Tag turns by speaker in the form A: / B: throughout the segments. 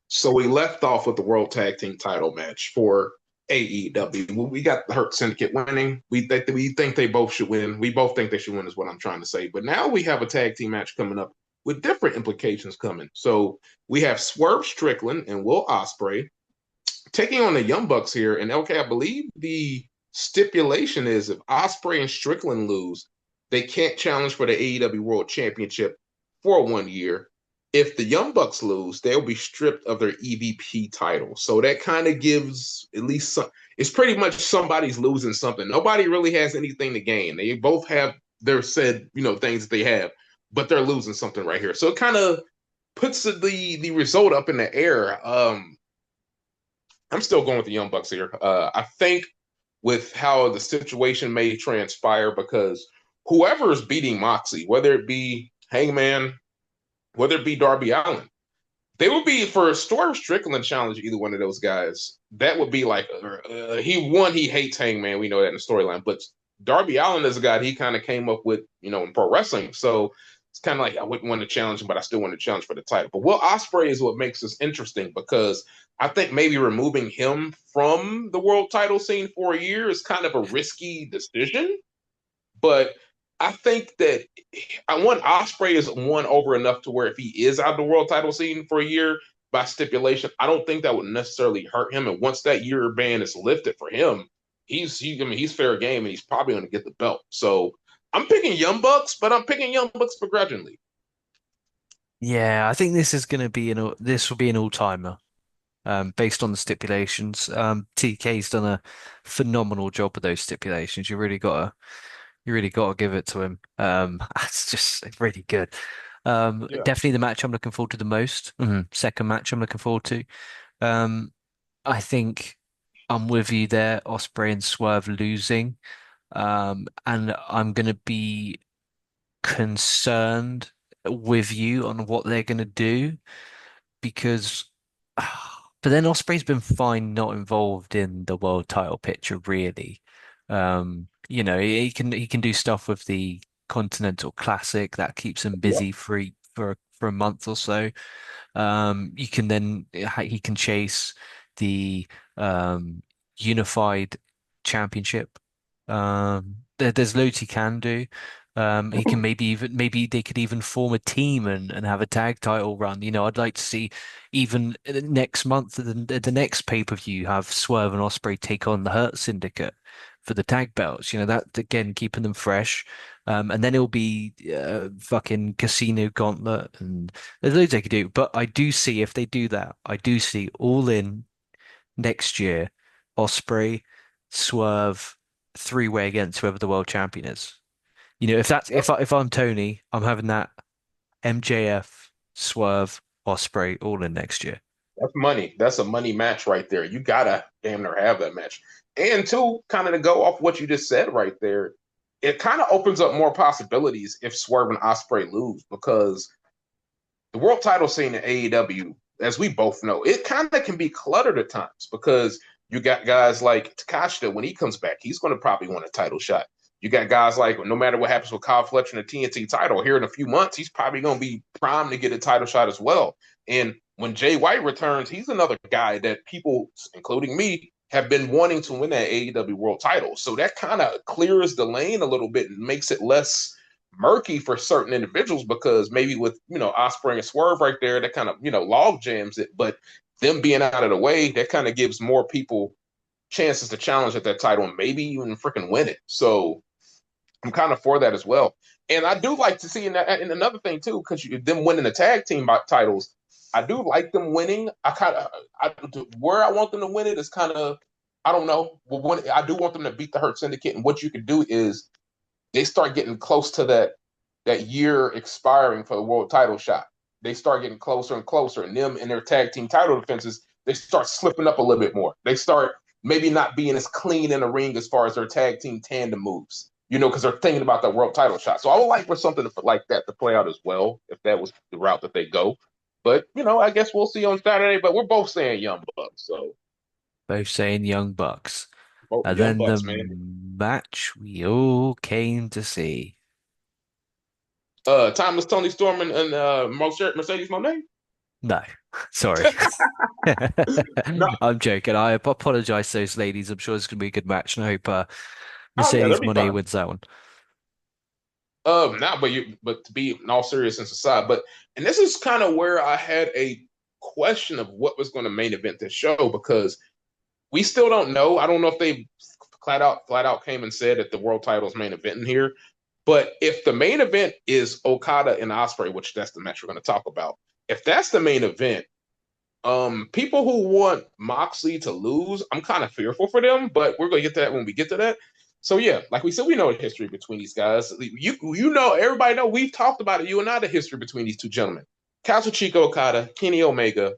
A: So we left off with the World Tag Team title match for AEW. We got the Hurt Syndicate winning. We think they both should win. We both think they should win, is what I'm trying to say. But now we have a tag team match coming up with different implications coming. So we have Swerve Strickland and Will Ospreay taking on the Young Bucks here. And LK, I believe the stipulation is if Ospreay and Strickland lose, they can't challenge for the AEW World Championship for 1 year. If the Young Bucks lose, they'll be stripped of their EVP title. So that kind of gives at least some. It's pretty much somebody's losing something. Nobody really has anything to gain. They both have their said, things that they have, but they're losing something right here. So it kind of puts the result up in the air. I'm still going with the Young Bucks here. I think with how the situation may transpire, because whoever is beating Moxley, whether it be Hangman, whether it be Darby Allin, they would be for a Swerve Strickland challenge either one of those guys. That would be like he hates Hangman. We know that in the storyline, but Darby Allin is a guy he kind of came up with, in pro wrestling. So it's kind of like I wouldn't want to challenge him, but I still want to challenge for the title. But Will Ospreay is what makes this interesting because I think maybe removing him from the world title scene for a year is kind of a risky decision. But I think that I want Osprey is one over enough to where if he is out of the world title scene for a year by stipulation, I don't think that would necessarily hurt him. And once that year ban is lifted for him, he's fair game and he's probably going to get the belt. So I'm picking Young Bucks, but I'm picking Young Bucks begrudgingly.
B: Yeah, I think this will be an all-timer, based on the stipulations. TK's done a phenomenal job with those stipulations. You really gotta give it to him. It's just really good.
A: Yeah.
B: Definitely the match I'm looking forward to the most. Second match I'm looking forward to. Um, I think I'm with you there, Osprey and Swerve losing. And I'm gonna be concerned with you on what they're gonna do because but then Osprey's been fine not involved in the world title picture really. He can do stuff with the Continental Classic that keeps him
A: Yep.
B: busy for a month or so. You can then he can chase the unified championship. There's loads he can do. He can maybe they could even form a team and have a tag title run. I'd like to see even next month the next pay-per-view have Swerve and Osprey take on the Hurt Syndicate for the tag belts. That again keeping them fresh. And then it'll be fucking Casino Gauntlet and there's loads they could do. But I do see if they do that, I do see All In next year, Osprey, Swerve, three-way against whoever the world champion is. If I'm Tony, I'm having that MJF, Swerve, Osprey all in next year.
A: That's money. That's a money match right there. You gotta damn near have that match. And two, kind of to go off what you just said right there, it kind of opens up more possibilities if Swerve and Osprey lose because the world title scene in AEW, as we both know, it kind of can be cluttered at times because you got guys like Takashita when he comes back, he's going to probably want a title shot. You got guys like no matter what happens with Kyle Fletcher and the TNT title here in a few months, he's probably going to be primed to get a title shot as well. And when Jay White returns, he's another guy that people, including me, have been wanting to win that AEW World Title. So that kind of clears the lane a little bit and makes it less murky for certain individuals because maybe with Osprey and Swerve right there, that kind of log jams it. But them being out of the way, that kind of gives more people chances to challenge at that title and maybe even freaking win it. So I'm kind of for that as well. And I do like to see in another thing too, because them winning the tag team titles, I do like them winning. Where I want them to win it is kind of I don't know. Well, I do want them to beat the Hurt Syndicate, and what you can do is they start getting close to that year expiring for the world title shot. They start getting closer and closer, and them in their tag team title defenses, they start slipping up a little bit more. They start maybe not being as clean in the ring as far as their tag team tandem moves, because they're thinking about the world title shot. So I would like for something like that to play out as well, if that was the route that they go. But I guess we'll see on Saturday. But we're both saying Young Bucks, so
B: Both saying Young Bucks.
A: both
B: And
A: Young
B: then the
A: Bucks, man.
B: match we all came to see.
A: Thomas Tony Storm and Mercedes Monet.
B: No, sorry.
A: No,
B: I'm joking. I apologize to those ladies. I'm sure it's going to be a good match, and I hope
A: oh yeah,
B: Mercedes
A: that'll be
B: Moné
A: fine.
B: wins that one.
A: Now, but to be in all seriousness aside, but and this is kind of where I had a question of what was going to main event this show because we still don't know. I don't know if they flat out came and said that the world title's main event in here. But if the main event is Okada and Osprey, which that's the match we're going to talk about, if that's the main event, people who want Moxley to lose, I'm kind of fearful for them, but we're gonna get to that when we get to that. So yeah, like we said, we know the history between these guys. You know, everybody know we've talked about it. You and I, the history between these two gentlemen, Kazuchika Okada, Kenny Omega,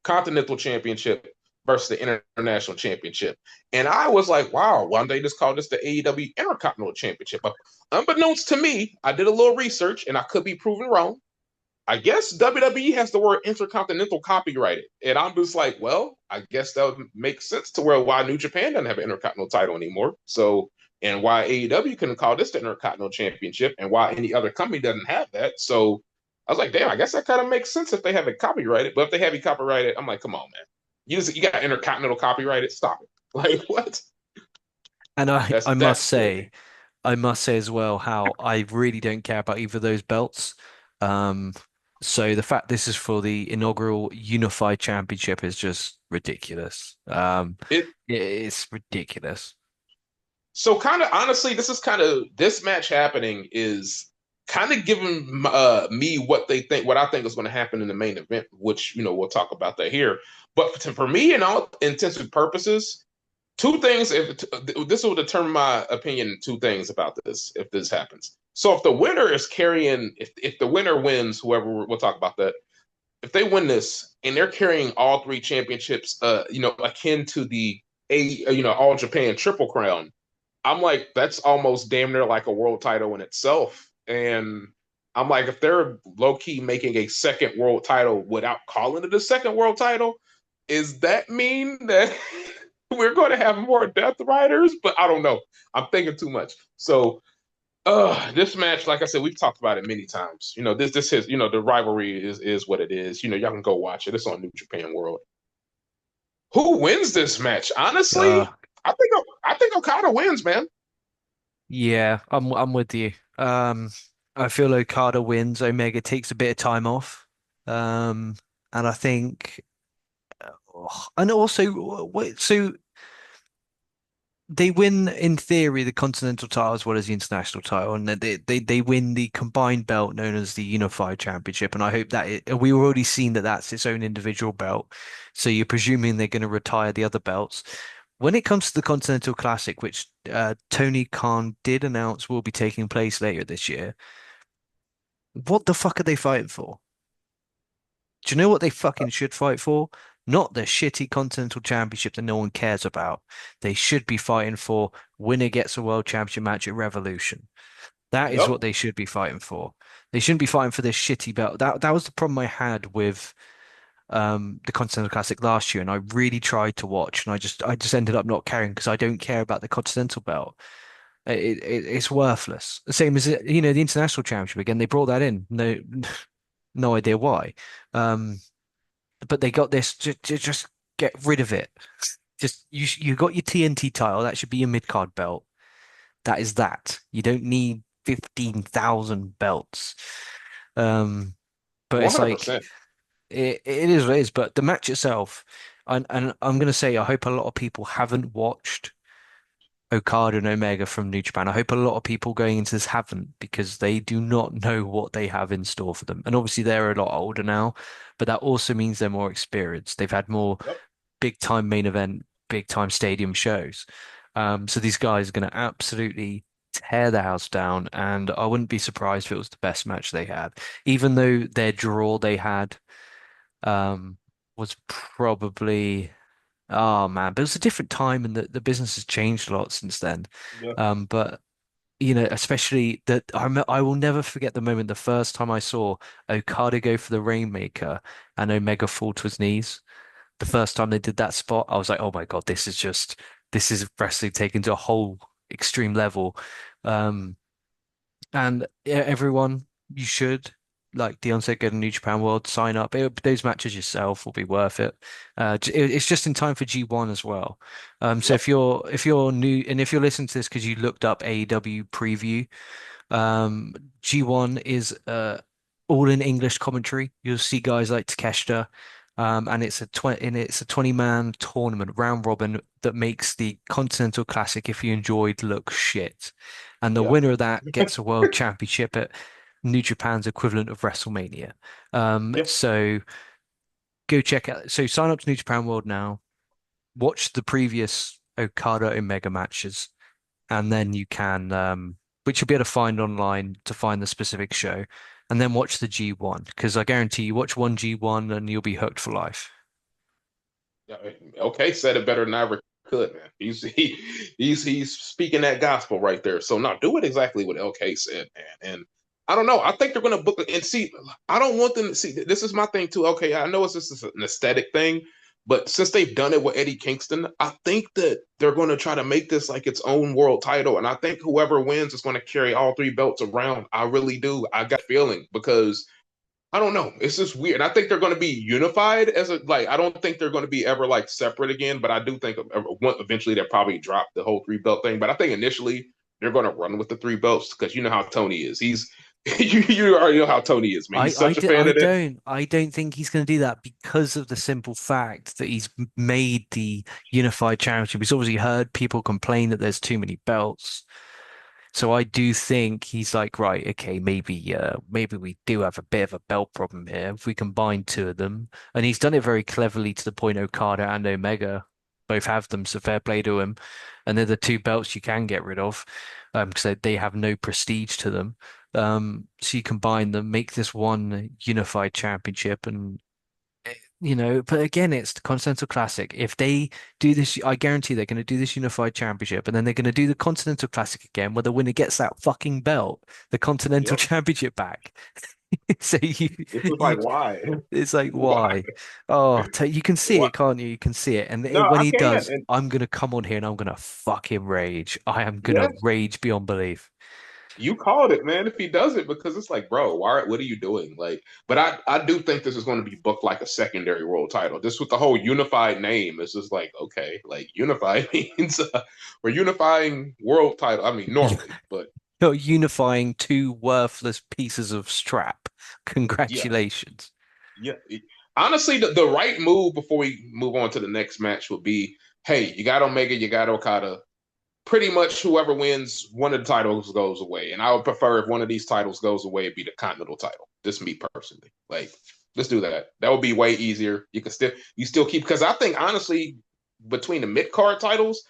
A: Continental Championship versus the International Championship. And I was like, wow, why don't they just call this the AEW Intercontinental Championship? But unbeknownst to me, I did a little research and I could be proven wrong. I guess WWE has the word intercontinental copyrighted. And I'm just like, well, I guess that would make sense to where why New Japan doesn't have an intercontinental title anymore. So, and why AEW couldn't call this the Intercontinental Championship and why any other company doesn't have that. So I was like, damn, I guess that kind of makes sense if they have it copyrighted. But if they have it copyrighted, I'm like, come on, man. You got Intercontinental copyrighted? Stop it. Like, what?
B: And I
A: That's
B: must
A: silly.
B: say, I must say as well how I really don't care about either of those belts. Um, so the fact this is for the inaugural Unified Championship is just ridiculous.
A: It
B: It's ridiculous.
A: So kind of honestly, this is kind of this match happening is kind of giving me what they think, what I think is going to happen in the main event, which we'll talk about that here. But for me, in all intents and purposes, two things. If this will determine my opinion, two things about this if this happens. So if the winner is carrying, if the winner wins, whoever we'll talk about that. If they win this and they're carrying all three championships, akin to the All Japan Triple Crown, I'm like, that's almost damn near like a world title in itself. And I'm like, if they're low key making a second world title without calling it a second world title, is that mean that we're going to have more Death Riders? But I don't know. I'm thinking too much. So, this match, like I said, we've talked about it many times. This is the rivalry is what it is. Y'all can go watch it. It's on New Japan World. Who wins this match?
B: Uh,
A: Honestly, I think Okada wins, man.
B: yeah, I'm with you. I feel Okada wins. Omega takes a bit of time off. Um, and I think, and also, wait, so they win in theory the Continental title as well as the International title, and they win the combined belt known as the Unified Championship. And I hope that we've already seen that that's its own individual belt. So you're presuming they're going to retire the other belts. When it comes to the Continental Classic, which Tony Khan did announce will be taking place later this year, what the fuck are they fighting for? Do you know what they fucking should fight for? Not the shitty Continental Championship that no one cares about. They should be fighting for winner gets a world championship match at Revolution. That is
A: Yep.
B: what they should be fighting for. They shouldn't be fighting for this shitty belt. That was the problem I had with the Continental Classic last year, and I really tried to watch, and I just ended up not caring because I don't care about the Continental belt. It's worthless. The same as the International Championship again. They brought that in. No, no idea why. Um, but they got this. Just get rid of it. Just you got your TNT title. That should be your mid card belt. That is that. You don't need 15,000 belts. Um, but it's like
A: 100%.
B: it is what it is. But the match itself, and I'm gonna say I hope a lot of people haven't watched Okada and Omega from New Japan. I hope a lot of people going into this haven't because they do not know what they have in store for them. And obviously they're a lot older now, but that also means they're more experienced. They've had more
A: Yep.
B: big time main event, big time stadium shows. So these guys are going to absolutely tear the house down, and I wouldn't be surprised if it was the best match they had, even though their draw they had um, was probably. Oh man, but it was a different time and the business has changed a lot since then.
A: Yeah.
B: But especially that I will never forget the moment the first time I saw Okada go for the Rainmaker and Omega fall to his knees. The first time they did that spot, I was like, oh my God, this is wrestling taken to a whole extreme level. Um, and yeah, everyone, you should. like Dion said, go to New Japan World, sign up. Those matches yourself will be worth it. It's just in time for G1 as well. So
A: Yep.
B: if you're new and if you're listening to this because you looked up AEW preview, um, G1 is all in English commentary. You'll see guys like Takeshita, and it's a 20-man tournament round robin that makes the Continental Classic, if you enjoyed, look shit. And the
A: Yeah.
B: winner of that gets a world championship at New Japan's equivalent of WrestleMania.
A: Yeah.
B: So go check out. So sign up to New Japan World now. Watch the previous Okada Omega matches and then you can, which you'll be able to find online to find the specific show, and then watch the G1 because I guarantee you watch one G1 and you'll be hooked for life.
A: Yeah, okay, said it better than I ever could, man. He's speaking that gospel right there. So now do it exactly what LK said, man. And I don't know. I think they're gonna book it and see. I don't want them to see. This is my thing too. Okay, I know it's just an aesthetic thing, but since they've done it with Eddie Kingston, I think that they're gonna try to make this like its own world title. And I think whoever wins is gonna carry all three belts around. I really do. I got a feeling because I don't know. It's just weird. I think they're going to be unified as a like. I don't think they're going to be ever like separate again. But I do think eventually they'll probably drop the whole three belt thing. But I think initially they're going to run with the three belts because you know how Tony is. He's you already know how Tony is, man. He's such a fan of this.
B: I don't think he's going to do that because of the simple fact that he's made the unified championship. He's obviously heard people complain that there's too many belts. So I do think he's like, right, okay, maybe we do have a bit of a belt problem here if we combine two of them. And he's done it very cleverly to the point Okada and Omega both have them, so fair play to him. And they're the two belts you can get rid of, because they have no prestige to them. So you combine them, make this one unified championship, and but again, it's the Continental Classic. If they do this, I guarantee they're going to do this unified championship, and then they're going to do the Continental Classic again, where the winner gets that fucking belt, the Continental
A: Yep.
B: Championship back. So
A: It's just
B: you,
A: like why?
B: it's like
A: Why?
B: why? Oh, you can see
A: Why?
B: it, can't you? You can see it, and
A: No,
B: when
A: I
B: he
A: can.
B: does,
A: And
B: I'm gonna come on here and I'm gonna fucking rage. I am gonna
A: yes,
B: rage beyond belief.
A: you called it, man. If he does it, because it's like, bro, why? What are you doing? Like, but I do think this is going to be booked like a secondary world title. Just with the whole unified name, it's just like, okay, like unified means we're unifying world title. I mean, normally, but
B: You're unifying two worthless pieces of strap.
A: yeah,
B: Congratulations.
A: yeah. Honestly, the right move before we move on to the next match would be, hey, you got Omega, you got Okada. Pretty much whoever wins one of the titles goes away. And I would prefer if one of these titles goes away, it'd be the Continental title. Just me personally. Like, let's do that. That would be way easier. You still keep because I think honestly, between the mid card titles,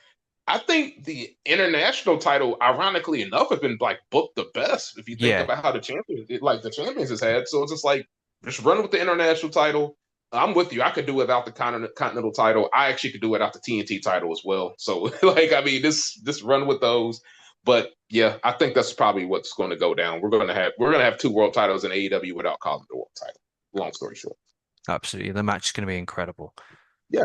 A: I think the international title, ironically enough, has been like booked the best. If you think
B: Yeah.
A: about how the champions has had. So it's just like just run with the international title. I'm with you. I could do without the continental title. I actually could do without the TNT title as well. So like, I mean, this run with those. But yeah, I think that's probably what's going to go down. We're gonna have two world titles in AEW without calling the world title. Long story short.
B: Absolutely. The match is going to be incredible.
A: Yeah,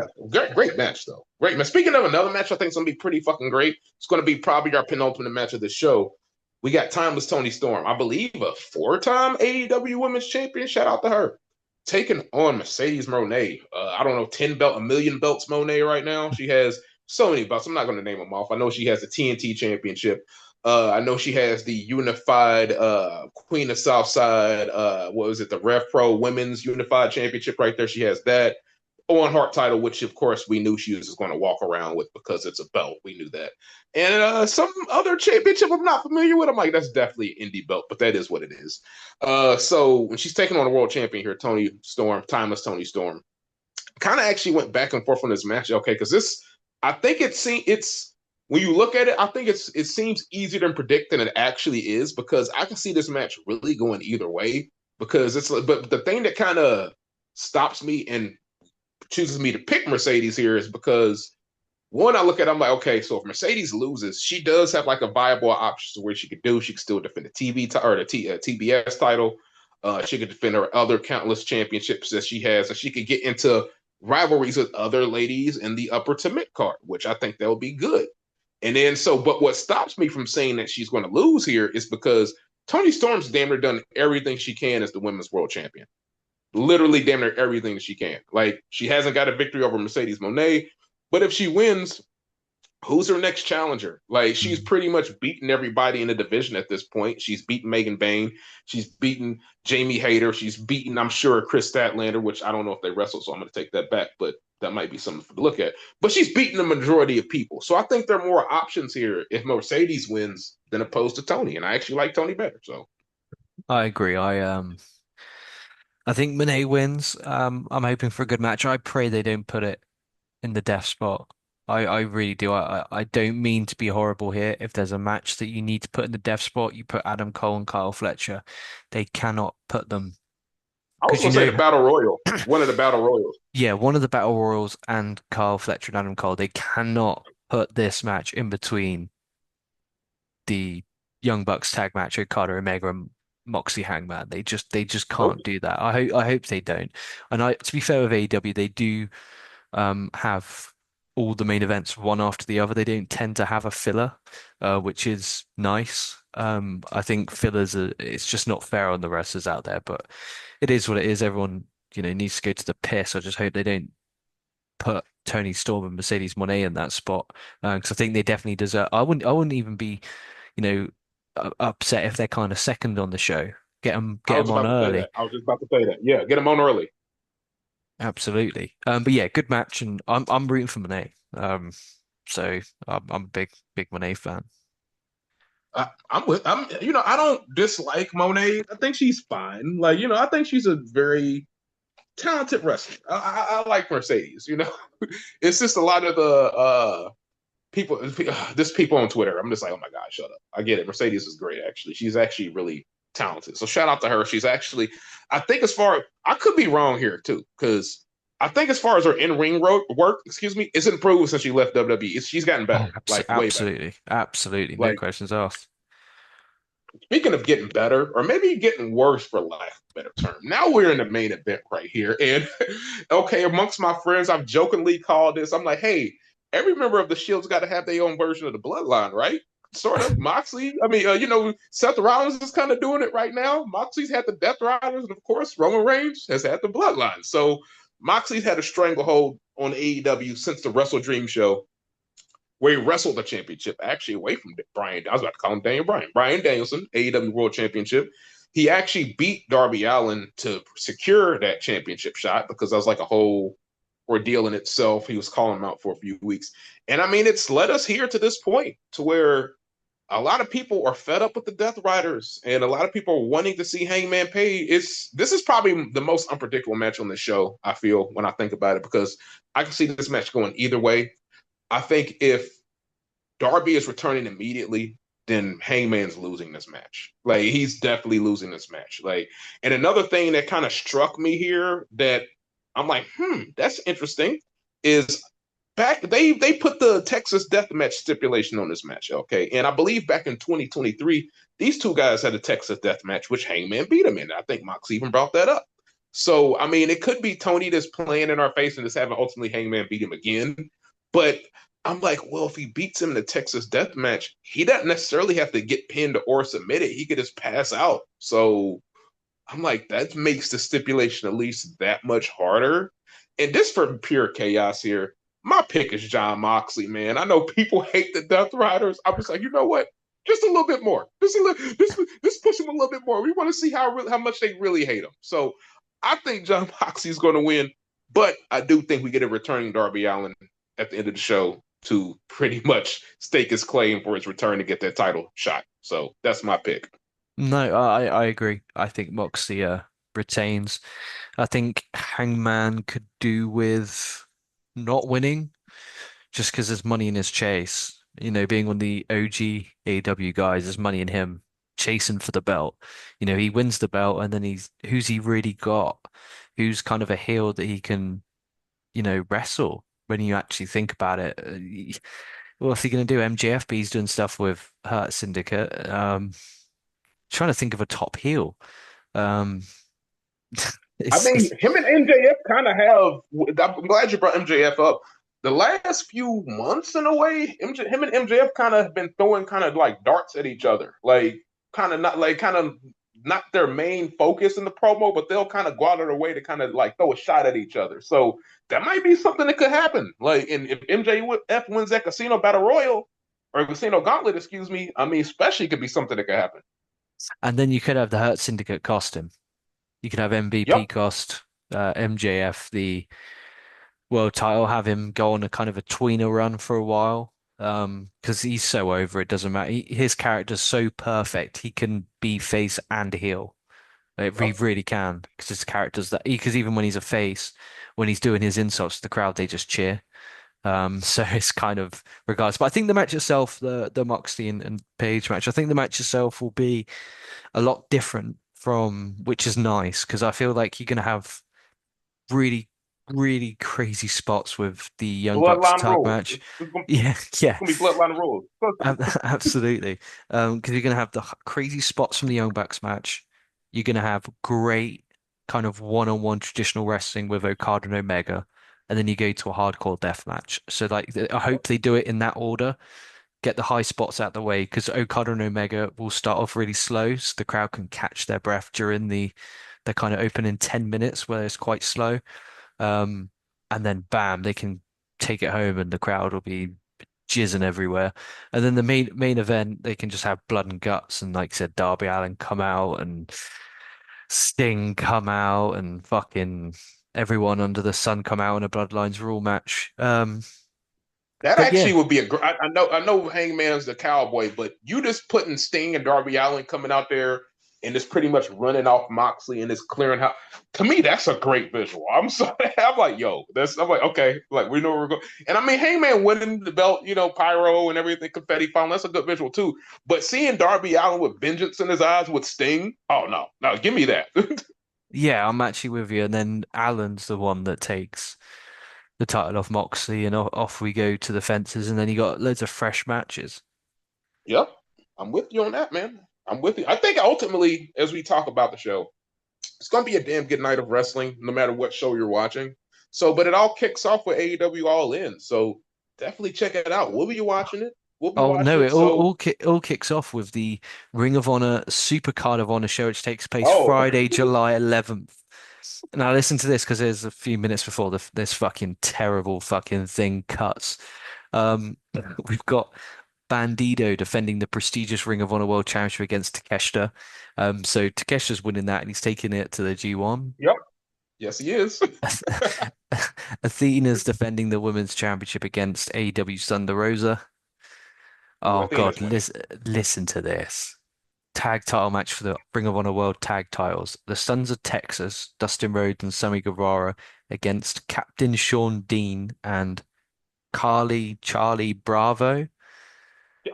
A: great match though. Great man. Speaking of another match, I think it's gonna be pretty fucking great. It's gonna be probably our penultimate match of the show. We got Timeless Tony Storm, I believe a four-time AEW Women's Champion. Shout out to her. Taking on Mercedes Moné. I don't know, 10 belt, a million belts Moné right now. She has so many belts. I'm not gonna name them off. I know she has the TNT Championship. I know she has the unified Queen of Southside. What was it? The Rev Pro Women's Unified Championship right there. She has that. Owen Hart title, which of course we knew she was going to walk around with because it's a belt. We knew that. And some other championship I'm not familiar with. I'm like, that's definitely an indie belt, but that is what it is. So when she's taking on a world champion here, Tony Storm, Timeless Tony Storm, kind of actually went back and forth on this match. Okay, because I think it's when you look at it, I think it seems easier to predict than it actually is because I can see this match really going either way because but the thing that kind of stops me and chooses me to pick Mercedes here is because one, I look at, I'm like, okay, so if Mercedes loses, she does have like a viable option where she could still defend the or the TBS title. She could defend her other countless championships that she has, and she could get into rivalries with other ladies in the upper to mid card, which I think that would be good. And then but what stops me from saying that she's going to lose here is because Toni Storm's damn near done everything she can as the women's world champion. Literally damn near everything she can. Like, she hasn't got a victory over Mercedes Moné, but if she wins, who's her next challenger? Like, she's
B: Mm.
A: pretty much beaten everybody in the division at this point. She's beaten Megan Bayne. She's beaten Jamie Hayter. She's beaten, I'm sure, Chris Statlander, which I don't know if they wrestle, so I'm going to take that back, but that might be something to look at. But she's beaten the majority of people. So I think there are more options here if Mercedes wins than opposed to Toni. And I actually like Toni better. So
B: I agree. I think Monet wins. I'm hoping for a good match. I pray they don't put it in the death spot. I really do. I don't mean to be horrible here. If there's a match that you need to put in the death spot, you put Adam Cole and Kyle Fletcher. They cannot put them
A: I was
B: because
A: going to say the Battle Royal, one of the Battle Royals.
B: yeah, one of the Battle Royals and Kyle Fletcher and Adam Cole. They cannot put this match in between the Young Bucks tag match with Carter Omega and Moxley Hangman. They just
A: Nope.
B: can't do that. I hope they don't. And to be fair with AEW, they do have all the main events one after the other. They don't tend to have a filler, which is nice. I think fillers are it's just not fair on the wrestlers out there, but it is what it is. Everyone, needs to go to the piss. I just hope they don't put Tony Storm and Mercedes Moné in that spot because I think they definitely deserve. I wouldn't even be, you know, upset if they're kind of second on the show. Get
A: I was
B: them on
A: about to say
B: early.
A: that. I was just about to say that. Yeah, get them on early.
B: Absolutely. But yeah, good match, and I'm rooting for Monet. So I'm a big Monet fan.
A: I don't dislike Monet. I think she's fine. Like, I think she's a very talented wrestler. I like Mercedes. It's just a lot of the people, this people on Twitter. I'm just like, oh my God, shut up. I get it. Mercedes is great, actually. She's actually really talented. So shout out to her. She's actually, I think, I could be wrong here too, because I think as far as her in ring work, excuse me, it's improved since she left WWE. She's gotten
B: Oh,
A: better, like way better.
B: absolutely, no
A: Like,
B: questions asked.
A: speaking of getting better, or maybe getting worse for lack of a better term, now we're in the main event right here. And okay, amongst my friends, I've jokingly called this. I'm like, hey, every member of the Shield's got to have their own version of the bloodline, right? Sort of. Moxley, I mean, Seth Rollins is kind of doing it right now. Moxley's had the Death Riders, and of course, Roman Reigns has had the bloodline. So Moxley's had a stranglehold on AEW since the Wrestle Dream show where he wrestled the championship actually away from Brian. I was about to call him Daniel Bryan. Brian Danielson, AEW World Championship. He actually beat Darby Allin to secure that championship shot because that was like a whole ordeal in itself. He was calling him out for a few weeks. And I mean, it's led us here to this point to where a lot of people are fed up with the Death Riders and a lot of people are wanting to see Hangman Page. This is probably the most unpredictable match on the show, I feel, when I think about it, because I can see this match going either way. I think if Darby is returning immediately, then Hangman's losing this match. Like, he's definitely losing this match. Like, and another thing that kind of struck me here that I'm like, that's interesting, is back they put the Texas Death Match stipulation on this match, okay? And I believe back in 2023, these two guys had a Texas Death Match, which Hangman beat him in. I think Mox even brought that up. So, I mean, it could be Tony that's playing in our face and just having ultimately Hangman beat him again. But I'm like, well, if he beats him in the Texas Death Match, he doesn't necessarily have to get pinned or submitted. He could just pass out. So I'm like, that makes the stipulation at least that much harder. And just for pure chaos here, my pick is Jon Moxley, man. I know people hate the Death Riders. I was like, you know what? Just a little bit more. Just a little. Just push him a little bit more. We want to see how much they really hate him. So I think Jon Moxley is going to win, but I do think we get a returning Darby Allin at the end of the show to pretty much stake his claim for his return to get that title shot. So that's my pick.
B: No, I agree. I think Moxley retains. I think Hangman could do with not winning just because there's money in his chase. Being one of the OG AEW guys, there's money in him chasing for the belt. He wins the belt and then who's he really got? Who's kind of a heel that he can, wrestle when you actually think about it. What's he going to do? MJF, but he's doing stuff with Hurt Syndicate. Trying to think of a top heel. Um,
A: I
B: it's,
A: mean,
B: it's
A: him and MJF kind of have. I'm glad you brought MJF up. The last few months, in a way, him and MJF kind of been throwing kind of like darts at each other. Like, kind of not their main focus in the promo, but they'll kind of go out of their way to kind of like throw a shot at each other. So that might be something that could happen. Like, and if MJF wins that Casino Battle Royal or Casino Gauntlet, excuse me, I mean, especially could be something that could happen.
B: And then you could have the Hurt Syndicate cost him. You could have MVP
A: Yep.
B: cost MJF the world title, have him go on a kind of a tweener run for a while. Because he's so over, it doesn't matter. His character's so perfect. He can be face and heel. He
A: Yep.
B: really can. Because his character's that. Because even when he's a face, when he's doing his insults to the crowd, they just cheer. So it's kind of regardless. But I think the match itself, the Moxley and Page match, I think the match itself will be a lot different from, which is nice because I feel like you're gonna have really, really crazy spots with the Young Bucks
A: Bloodline
B: tag
A: rules.
B: match.
A: It's gonna,
B: Yeah,
A: it's
B: yeah,
A: gonna be bloodline rules.
B: absolutely. Because you're gonna have the crazy spots from the Young Bucks match. You're gonna have great kind of one-on-one traditional wrestling with Okada and Omega, and then you go to a hardcore death match. So like, I hope they do it in that order. Get the high spots out the way because Okada and Omega will start off really slow, so the crowd can catch their breath during the kind of opening 10 minutes where it's quite slow. Um, and then bam, they can take it home and the crowd will be jizzing everywhere. And then the main event, they can just have blood and guts and like I said, Darby Allin come out and Sting come out and fucking everyone under the sun come out in a Bloodlines Rule match.
A: That
B: But yeah,
A: actually would be a great. I know Hangman's the cowboy, but you just putting Sting and Darby Allin coming out there and just pretty much running off Moxley and just clearing house. To me, that's a great visual. I'm sorry. I'm like, yo, that's. I'm like, okay, like we know where we're going. And I mean, Hangman winning the belt, pyro and everything, confetti fountain. That's a good visual too. But seeing Darby Allin with vengeance in his eyes with Sting, oh no, no, give me that.
B: yeah, I'm actually with you. And then Allen's the one that takes the title off Moxley, and off we go to the fences. And then you got loads of fresh matches.
A: Yep, I'm with you on that, man. I'm with you. I think ultimately, as we talk about the show, it's going to be a damn good night of wrestling, no matter what show you're watching. So, but it all kicks off with AEW All In. So definitely check it out. We'll be watching it. We'll be
B: Oh
A: watching
B: no,
A: it.
B: it all
A: So,
B: all, ki all kicks off with the Ring of Honor Super Card of Honor show, which takes place
A: oh,
B: Friday, July 11th. Now listen to this because there's a few minutes before this fucking terrible fucking thing cuts. Um, we've got Bandido defending the prestigious Ring of Honor World Championship against Takeshita. So Takeshita's winning that and he's taking it to the G1.
A: yep. Yes, he is.
B: Athena's defending the Women's Championship against AEW Thunder Rosa.
A: Ooh,
B: Oh God,
A: Athena's winning.
B: listen to this. Tag title match for the Ring of Honor World Tag titles. The Sons of Texas, Dustin Rhodes and Sammy Guevara against Captain Sean Dean and Carly Charlie Bravo.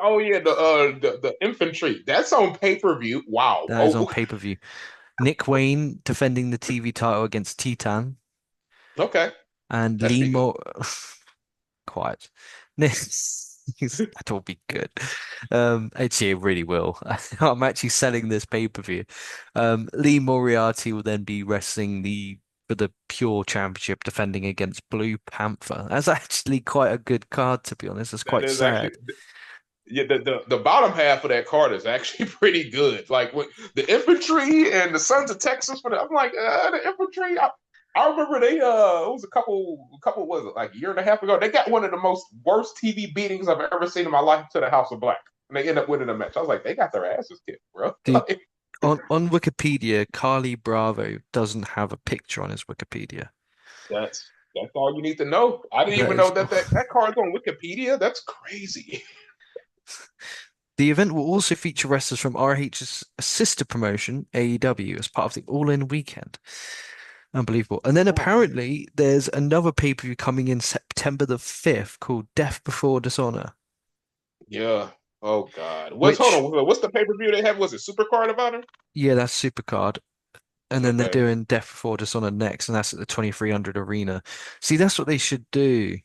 A: Oh yeah, the infantry. That's on pay-per-view. Wow.
B: That is on
A: Oh,
B: pay-per-view. Nick Wayne defending the TV title against Titan
A: okay.
B: and
A: That should
B: Lee
A: be good.
B: Mo quiet. That will be good. Actually, it really will. I'm actually selling this pay-per-view. Lee Moriarty will then be wrestling the for the Pure Championship, defending against Blue Panther. That's actually quite a good card, to be honest. It's
A: That
B: quite
A: is actually
B: sad.
A: yeah, the bottom half of that card is actually pretty good. Like with the infantry and the Sons of Texas, but I'm like the infantry. I remember they it was a couple was it like a year and a half ago. They got one of the most worst TV beatings I've ever seen in my life to the House of Black, and they end up winning the match. I was like, they got their asses kicked, bro.
B: Dude,
A: Like,
B: on Wikipedia, Carly Bravo doesn't have a picture on his Wikipedia.
A: that's all you need to know. I didn't
B: That
A: even know
B: is
A: that card's on Wikipedia. That's crazy.
B: The event will also feature wrestlers from ROH's sister promotion, AEW, as part of the All In weekend. Unbelievable. And then
A: Oh,
B: apparently there's another pay-per-view coming in September the 5th called Death Before Dishonor,
A: yeah. Oh God. Hold
B: which,
A: on? What's the pay per view they have? Was it Supercard about it?
B: yeah, that's Supercard. And then they're
A: Okay.
B: doing Death Before Dishonor next, and that's at the 2300 Arena. See, that's what they should do.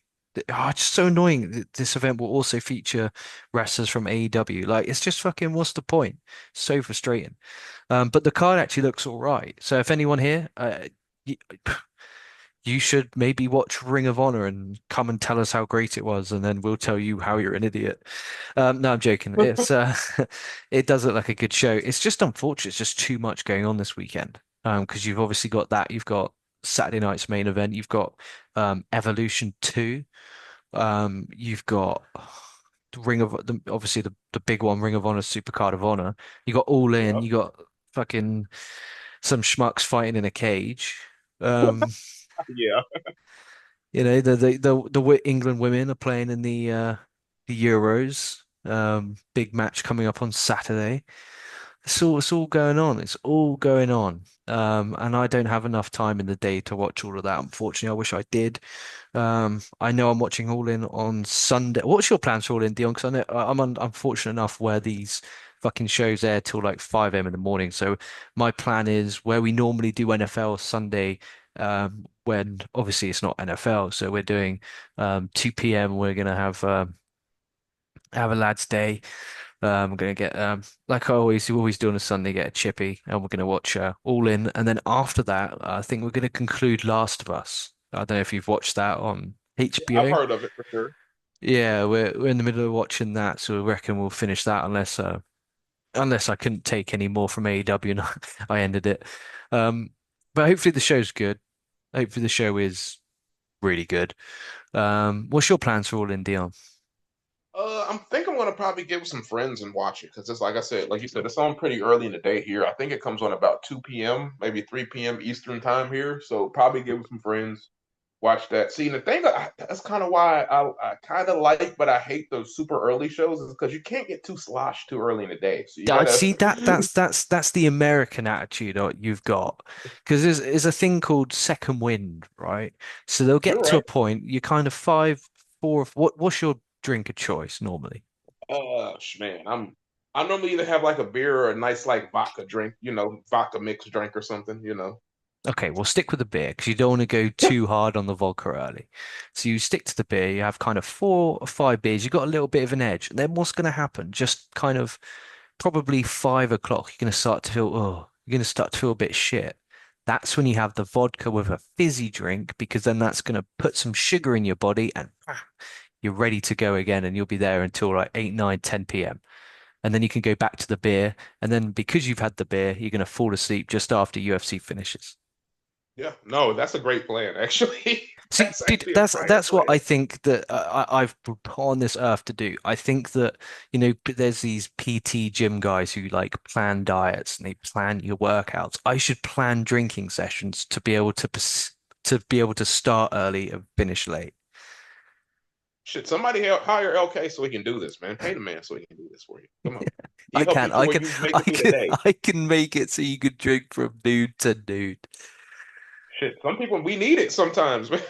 B: Oh, it's just so annoying that this event will also feature wrestlers from AEW. Like, it's just fucking, what's the point? So frustrating. But the card actually looks all right. So if anyone here, you should maybe watch Ring of Honor and come and tell us how great it was, and then we'll tell you how you're an idiot. No, I'm joking. It's it does look like a good show. It's just unfortunate. It's just too much going on this weekend. Because you've obviously got that. You've got Saturday night's main event. You've got Evolution 2. You've got obviously the big one, Ring of Honor, Supercard of Honor. You got All In.
A: Yeah.
B: You got fucking some schmucks fighting in a cage. Um,
A: Yeah.
B: England women are playing in the Euros. Big match coming up on Saturday. It's all going on. It's all going on. And I don't have enough time in the day to watch all of that. Unfortunately, I wish I did. I know I'm watching All In on Sunday. What's your plans for All In, Dion? Because I know I'm fortunate enough where these fucking shows air till like 5 a.m. in the morning. So my plan is where we normally do NFL Sunday, when obviously it's not NFL. So we're doing 2 p.m. We're gonna have a lads' day. I'm gonna get like I always do on a Sunday, get a chippy, and we're gonna watch All In, and then after that, I think we're gonna conclude Last of Us. I don't know if you've watched that on
A: I've
B: HBO.
A: heard of it for sure.
B: Yeah, we're in the middle of watching that, so I reckon we'll finish that unless I couldn't take any more from AEW and I ended it. Um, but hopefully the show's good. Hopefully the show is really good. What's your plans for All In, Dion?
A: I'm think I'm gonna probably get with some friends and watch it because it's like I said, like you said, it's on pretty early in the day here. I think it comes on about 2 p.m., maybe 3 p.m. Eastern time here. So probably get with some friends, watch that. See, and the thing that's kind of why I kind of like, but I hate those super early shows is because you can't get too sloshed too early in the day. So you
B: I'd
A: gotta.
B: see that's the American attitude you've got, because there's a thing called second wind, right? So they'll
A: You're
B: get to a
A: right.
B: point, you're kind of five, four. What's your drink of choice normally?
A: Man, I normally either have like a beer or a nice like vodka drink, vodka mixed drink or something.
B: Okay, we'll stick with the beer because you don't want to go too hard on the vodka early. So you stick to the beer. You have kind of 4 or 5 beers. You've got a little bit of an edge. And then what's going to happen? Just kind of probably 5 o'clock, you're going to start to feel a bit shit. That's when you have the vodka with a fizzy drink because then that's going to put some sugar in your body and you're ready to go again and you'll be there until like 8, 9, 10 p.m. And then you can go back to the beer. And then because you've had the beer, you're going to fall asleep just after UFC finishes.
A: Yeah, no, that's a great plan, actually.
B: See,
A: That's
B: dude,
A: actually a fire
B: that's what
A: plan.
B: I think that I've put on this earth to do. I think that, there's these PT gym guys who like plan diets and they plan your workouts. I should plan drinking sessions to be able to start early and finish late.
A: Should somebody hire LK so he can do this, man? Pay the man so he can do this for you. Come on. He
B: I
A: help
B: can,
A: you to
B: I
A: where
B: can,
A: you make
B: I
A: it through the
B: can,
A: day.
B: I can make it so you can drink from noon to noon.
A: Shit, some people we need it sometimes, man.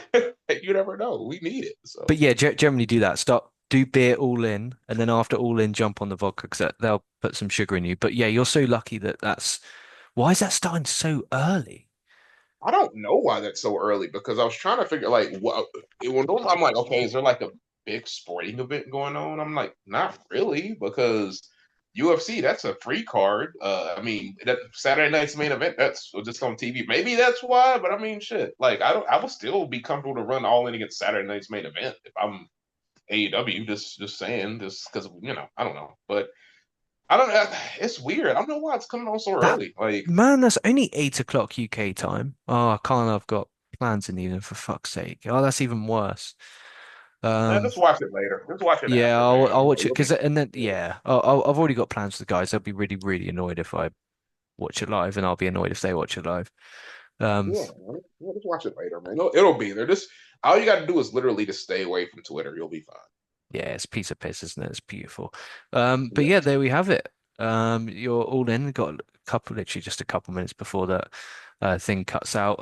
A: You never know. We need it.
B: But
A: So
B: yeah, generally do that. Do beer all in, and then after all in, jump on the vodka because they'll put some sugar in you. But yeah, you're so lucky that that's. Why is that starting so early?
A: I don't know why that's so early because I was trying to figure like what I'm like, okay, is there like a big sporting event going on? I'm like, not really, because UFC, that's a free card. I mean, that Saturday night's main event, that's just on TV. Maybe that's why, but I mean, shit. Like, I would still be comfortable to run all in against Saturday night's main event if I'm AEW. Just saying, just because I don't know, but I don't know. It's weird. I don't know why it's coming on so
B: That
A: early. Like,
B: man, that's only 8 o'clock UK time. Oh, I can't. I've got plans in the evening for fuck's sake. Oh, that's even worse. Um,
A: just watch it later. Just watch it
B: yeah,
A: after,
B: I'll
A: man.
B: watch it
A: You'll be
B: because and then
A: good.
B: yeah, I've already got plans for the guys. They'll be really, really annoyed if I watch it live, and I'll be annoyed if they watch it live. Um,
A: Yeah, man. Yeah, just watch it later, man. It'll be there. Just all you got to do is literally just stay away from Twitter. You'll be fine.
B: yeah, it's a piece of piss, isn't it? It's beautiful. But
A: Yeah,
B: yeah, there we have it. You're all in. Got literally just a couple minutes before that thing cuts out.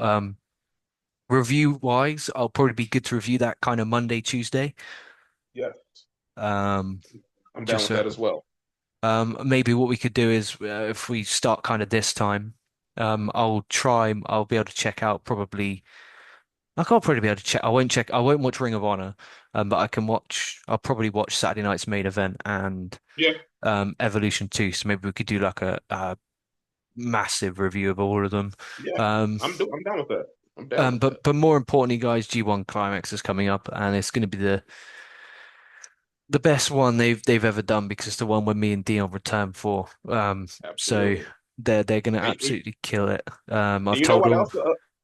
B: Review wise, I'll probably be good to review that kind of Monday, Tuesday.
A: yeah.
B: Um,
A: I'm down
B: just
A: with
B: so
A: that as well.
B: maybe what we could do is if we start kind of this time, I'll be able to check out probably. I can't probably be able to check. I won't watch Ring of Honor, but I'll probably watch Saturday night's main event and
A: Yeah,
B: Evolution 2. So maybe we could do like a massive review of all of them.
A: yeah.
B: Um,
A: I'm down with that. I'm down with that.
B: But more importantly, guys, G1 Climax is coming up, and it's going to be the best one they've ever done because it's the one where me and Dion return for. So
A: Absolutely.
B: they're going to
A: And
B: absolutely kill it. I've
A: you know
B: told
A: what
B: all.
A: else?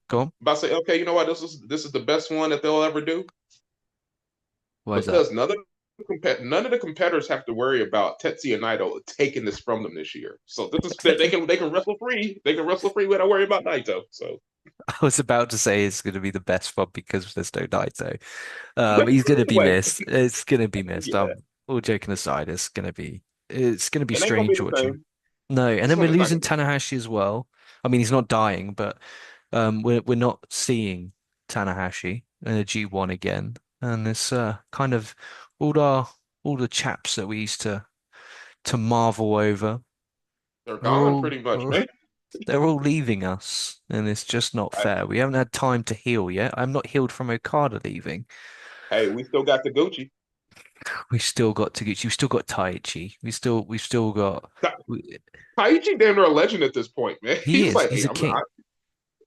B: Go on.
A: About to say, okay, you know what? This is the best one that they'll ever do
B: Why is that?
A: because none of the competitors have to worry about Tetsuya Naito taking this from them this year. So this is they can wrestle free. They can wrestle free without worrying about Naito. So
B: I was about to say it's going to be the best one because there's no Naito. He's going to be
A: wait,
B: missed. It's going to be missed.
A: yeah,
B: All joking aside, it's going to be
A: it ain't gonna be
B: strange
A: the
B: watching.
A: same.
B: No, and then we're
A: It's not
B: losing
A: gonna be.
B: Tanahashi as well. I mean, he's not dying, but we're not seeing Tanahashi in a G1 again, and it's kind of all our all the chaps that we used to marvel over.
A: They're
B: They're
A: gone
B: all
A: pretty much, man.
B: they're all leaving us, and it's just not
A: I,
B: fair. We haven't had time to heal yet. I'm not healed from Okada leaving.
A: hey, we still got the Gucci.
B: We've still got Taguchi. We've still got Taichi. We've still got.
A: Ta-
B: we-
A: Taichi damn near a legend at this point, man.
B: He
A: He's
B: is.
A: like,
B: He's
A: hey,
B: a
A: I'm not.
B: king.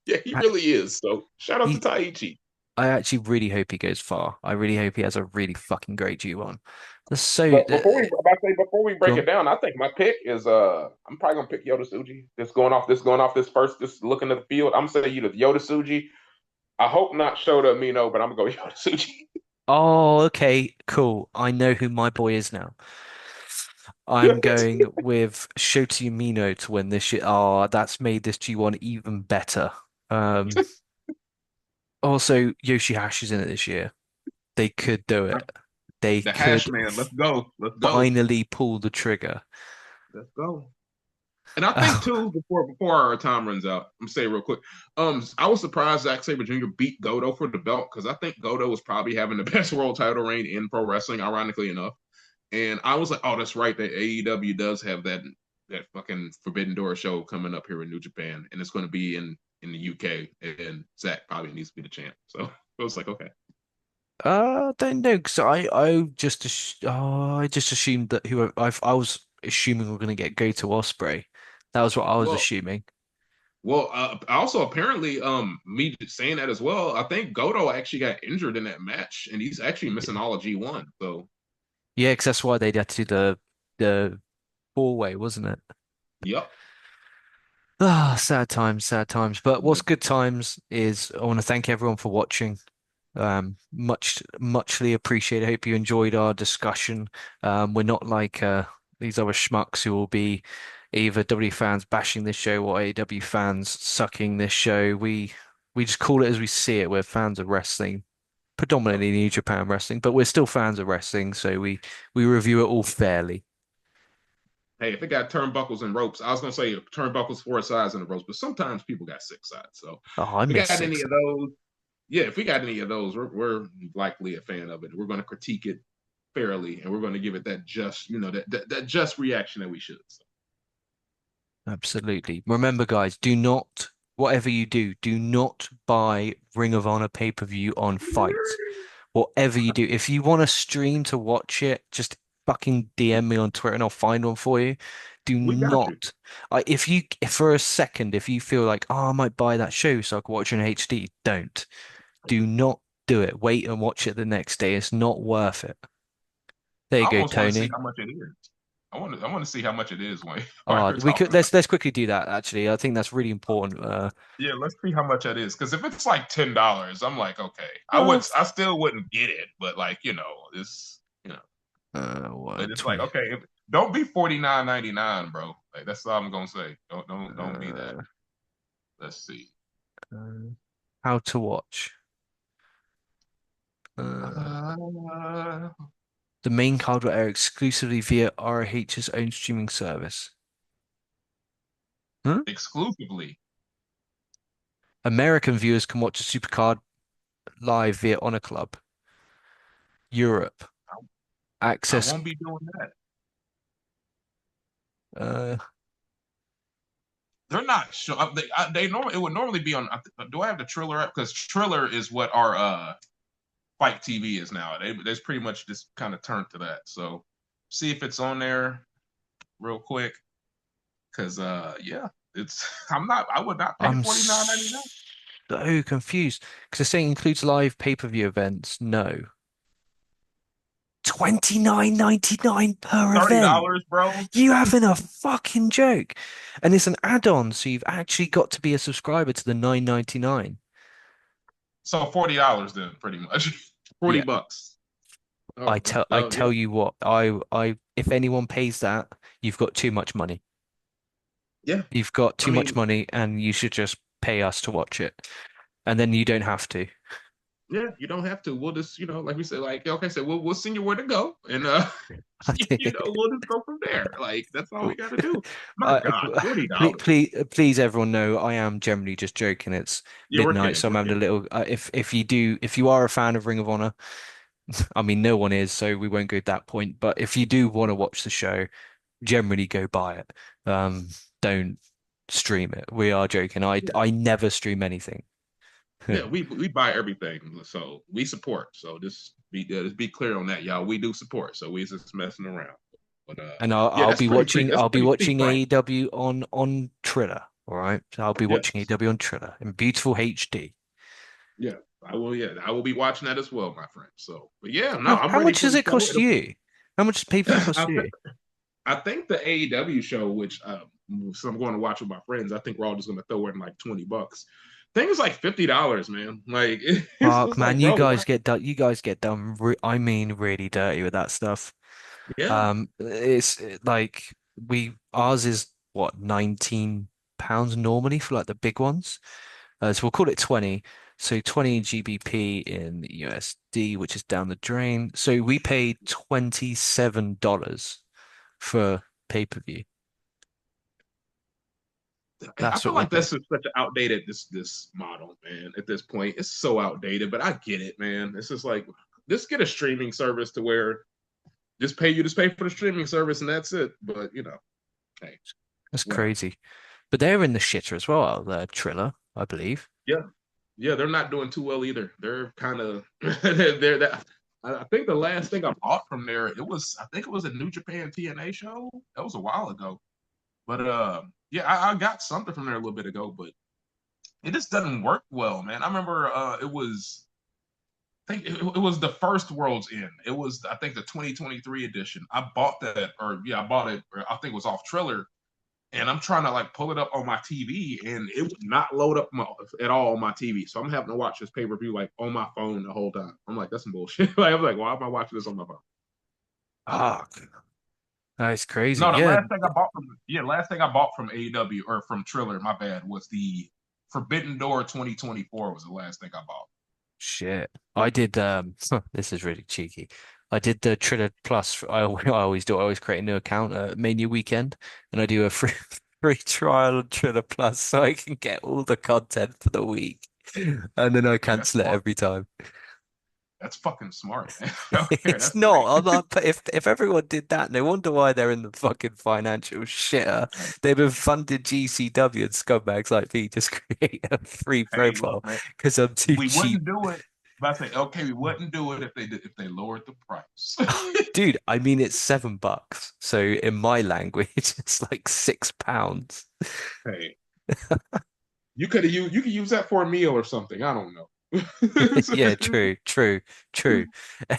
A: Yeah, he
B: I,
A: really is. So shout out to
B: he.
A: Taichi.
B: I actually really hope he goes far. I really hope he has a really fucking great G1. That's so.
A: But before we
B: Go
A: break it
B: on.
A: down, I think my pick is I'm probably gonna pick Yoda Suji. Going off this first, just looking at the field. I'm gonna say you the Yoda Suji. I hope not Shota Amino, but I'm gonna go Yoda Suji.
B: Oh, okay, cool. I know who my boy is now. I'm going with Shota Umino to win this shit. Oh, that's made this G1 even better. Um, Also, Yoshihashi's in it this year. They could do it. They
A: The Hash
B: could
A: Man, let's go. Let's go.
B: finally pull the trigger.
A: Let's go. And I think too, before our time runs out, I'm gonna say real quick. I was surprised Zack Sabre Jr. beat Goto for the belt because I think Goto was probably having the best world title reign in pro wrestling, ironically enough. And I was like, oh, that's right. That AEW does have that fucking Forbidden Door show coming up here in New Japan, and it's going to be in the UK, and Zack probably needs to be the champ. So I was like, okay,
B: don't know because I just assumed that I was assuming we're gonna get Goto Osprey. That was what I was
A: well,
B: assuming.
A: also apparently, me saying that as well. I think Goto actually got injured in that match, and he's actually missing
B: Yeah,
A: all of G1. So,
B: yeah, because that's why they had to do the four-way, wasn't it?
A: yep.
B: Ah, sad times, sad times. But what's good times is I want to thank everyone for watching. Muchly appreciated. I hope you enjoyed our discussion. We're not like these other schmucks who will be either W fans bashing this show or AEW fans sucking this show. We just call it as we see it. We're fans of wrestling, predominantly New Japan wrestling, but we're still fans of wrestling, so we review it all fairly.
A: Hey, if it got turnbuckles and ropes, I was gonna say turnbuckles four sides and the ropes, but sometimes people got six sides. So
B: Oh, I
A: if we
B: miss
A: got any
B: six.
A: of those, yeah, if we got any of those, we're likely a fan of it. We're going to critique it fairly, and we're going to give it that just, that just reaction that we should. So,
B: Absolutely. Remember, guys, whatever you do, do not buy Ring of Honor pay-per-view on Fight. Whatever you do, if you want a stream to watch it, just fucking DM me on Twitter and I'll find one for you. Do
A: we got you.
B: not, if for a second, if you feel like, oh, I might buy that show so I can watch it in HD, don't. Do not do it. Wait and watch it the next day. It's not worth it. There you
A: I
B: go,
A: almost want to see
B: Tony.
A: how much it is. I want to see how much it is, Wayne. While
B: Oh,
A: you're
B: we could
A: talking about
B: let's quickly do that actually. I think that's really important.
A: yeah, let's see how much that is. Because if it's like $10, I'm like, okay,
B: Uh,
A: I still wouldn't get it, but like, it's, but
B: what,
A: it's like,
B: 20,
A: okay, don't be 49.99, bro. Like that's all I'm gonna say. Don't be that.
B: uh,
A: Let's see.
B: uh, how to watch. Uh,
A: Uh,
B: the main card will air exclusively via ROH's own streaming service. Huh?
A: exclusively.
B: American viewers can watch the Supercard live via Honor Club. Europe.
A: I
B: Access.
A: won't be doing that.
B: Uh,
A: They're not sure. They normally it would normally be on. Do I have the Triller app? Because Triller is what our Fight TV is now. They's pretty much just kind of turned to that. So see if it's on there real quick. Because yeah, it's I would not pay
B: I'm
A: 49.99.
B: so confused because they're saying includes live pay-per-view events. No. 29.99 per
A: thirty
B: event.
A: dollars, bro.
B: You having a fucking joke. And it's an add-on, so you've actually got to be a subscriber to the 9.99.
A: So $40 then, pretty much. 40
B: Yeah.
A: bucks.
B: I
A: Oh,
B: tell I
A: oh yeah,
B: tell you what, I if anyone pays that, you've got too much money.
A: yeah.
B: You've got
A: I
B: too much
A: mean,
B: money and you should just pay us to watch it. And then you don't have to.
A: yeah, you don't have to. We'll just, like we said, like okay, so we'll send you where to go, and we'll just go from there. Like that's all we got to do. My
B: I,
A: God, forty
B: please,
A: dollars.
B: please, everyone know I am generally just joking. It's
A: Yeah, we're
B: midnight,
A: kidding.
B: so I'm
A: We're
B: having a
A: kidding.
B: little. If you are a fan of Ring of Honor, I mean, no one is, so we won't go to that point. But if you do want to watch the show, generally go buy it. Don't stream it. We are joking.
A: Yeah,
B: I never stream anything.
A: yeah. We buy everything, so we support. So just be clear on that, y'all. We do support. So we just messing around. But
B: And
A: yeah, that's pretty steep. That's
B: I'll be
A: pretty steep,
B: watching
A: right?
B: AEW on Triller. All right. So I'll be watching
A: Yes.
B: AEW on Triller in beautiful HD.
A: Yeah, I will. Yeah, I will be watching that as well, my friend. So, but yeah, no, I'm
B: How
A: ready
B: much
A: for
B: does
A: the
B: it
A: show.
B: cost you? How much does pay-per-view cost
A: I,
B: you?
A: I think the AEW show, which so I'm going to watch with my friends. I think we're all just going to throw in like $20. I think it's like $50, man. Like it's
B: Fuck,
A: just like,
B: man,
A: bro, what?
B: you guys get done. I mean, really dirty with that stuff.
A: Yeah,
B: It's like ours is what, £19 normally for like the big ones. So we'll call it 20. So 20 GBP in USD, which is down the drain. So we paid $27 for pay-per-view.
A: I
B: That's
A: feel
B: what we
A: like
B: paid.
A: that's such an outdated this model, man. At this point, it's so outdated. But I get it, man. It's just like just get a streaming service to where just pay for the streaming service and that's it. But hey,
B: That's
A: whatever.
B: crazy. But they're in the shitter as well, the Triller, I believe.
A: Yeah, yeah, they're not doing too well either. They're kind of they're that. I think the last thing I bought from there, I think it was a New Japan TNA show. That was a while ago. But yeah, I got something from there a little bit ago, but it just doesn't work well, man. I remember it was I think it was the first World's End. It was I think the 2023 edition. I bought that, or yeah, I bought it. Or I think it was off Triller, and I'm trying to like pull it up on my TV, and it would not load up at all on my TV. So I'm having to watch this pay per view like on my phone the whole time. I'm like, that's some bullshit. Like, I'm like, why am I watching this on my phone? I don't know.
B: Fuck. That's crazy.
A: No, the
B: Yeah,
A: last thing I bought from AEW or from Triller, my bad, was the Forbidden Door 2024 was the last thing I bought.
B: shit. I did this is really cheeky. I did the Triller Plus. I always do. I always create a new account at Mania weekend and I do a free free trial on Triller Plus so I can get all the content for the week. And then I
A: Hey, that's
B: cancel it
A: smart.
B: every time.
A: That's fucking smart, man. Okay,
B: It's
A: that's
B: not.
A: great.
B: I'm not, but if everyone did that, no wonder why they're in the fucking financial shitter. They've been funded GCW and scumbags like me just create a free
A: Hey, look,
B: profile
A: man,
B: because I'm too
A: we
B: cheap.
A: wouldn't do it. But I say, okay, we wouldn't do it if they lowered the price.
B: Dude, I mean it's $7. So in my language, it's like £6.
A: Hey, you could use that for a meal or something. I don't know.
B: Yeah, true, true, true.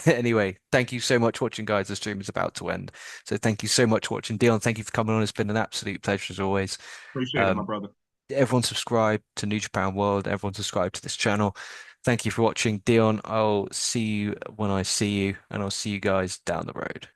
B: Anyway, thank you so much for watching, guys. The stream is about to end. So thank you so much for watching. Dion, thank you for coming on. It's been an absolute pleasure as always.
A: Appreciate it, my
B: Um,
A: brother.
B: everyone subscribe to New Japan World. Everyone subscribe to this channel. Thank you for watching. Dion, I'll see you when I see you, and I'll see you guys down the road.